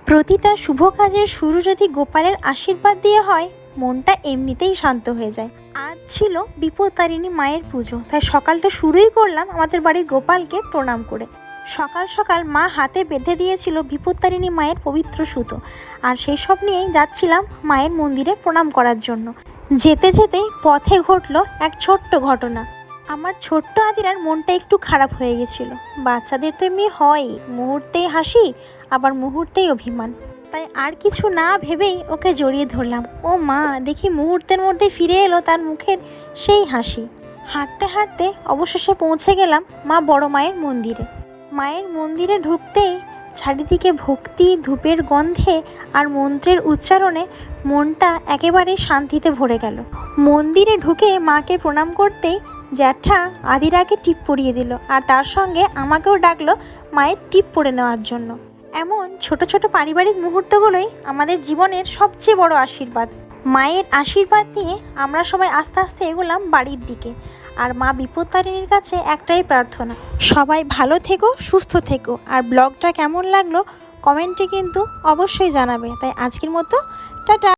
প্রতিটা শুভ কাজের শুরু যদি গোপালের আশীর্বাদ দিয়ে হয়, মনটা এমনিতেই শান্ত হয়ে যায়। আজ ছিল বিপত্তারিণী মায়ের পুজো, তাই সকালটা শুরুই করলাম আমাদের বাড়ির গোপালকে প্রণাম করে। সকাল সকাল মা হাতে বেঁধে দিয়েছিল বিপত্তারিণী মায়ের পবিত্র সুতো, আর সেই সব নিয়েই যাচ্ছিলাম মায়ের মন্দিরে প্রণাম করার জন্য। যেতে যেতেই পথে ঘটলো এক ছোট্ট ঘটনা। আমার ছোট্ট আদিরার মনটা একটু খারাপ হয়ে গেছিল। বাচ্চাদের তো এমনি হয়ই, মুহূর্তেই হাসি আবার মুহূর্তেই অভিমান। তাই আর কিছু না ভেবেই ওকে জড়িয়ে ধরলাম। ও মা, দেখি মুহূর্তের মধ্যে ফিরে এলো তার মুখের সেই হাসি। হাঁটতে হাঁটতে অবশেষে পৌঁছে গেলাম মা বড় মায়ের মন্দিরে। মায়ের মন্দিরে ঢুকতেই চারিদিকে ভক্তি, ধূপের গন্ধে আর মন্ত্রের উচ্চারণে মনটা একেবারে শান্তিতে ভরে গেল। মন্দিরে ঢুকে মাকে প্রণাম করতেই জ্যাঠা আদিরাকে টিপ পরিয়ে দিল, আর তার সঙ্গে আমাকেও ডাকলো মায়ের টিপ পরে নেওয়ার জন্য। এমন ছোট ছোট পারিবারিক মুহূর্তগুলোই আমাদের জীবনের সবচেয়ে বড় আশীর্বাদ। মায়ের আশীর্বাদ নিয়ে আমরা সবাই আস্তে আস্তে এগোলাম বাড়ির দিকে। আর মা বিপত্তারিণীর কাছে একটাই প্রার্থনা, সবাই ভালো থেকো, সুস্থ থেকো। আর ব্লগটা কেমন লাগলো কমেন্টে কিন্তু অবশ্যই জানাবে। তাই আজকের মতো টাটা।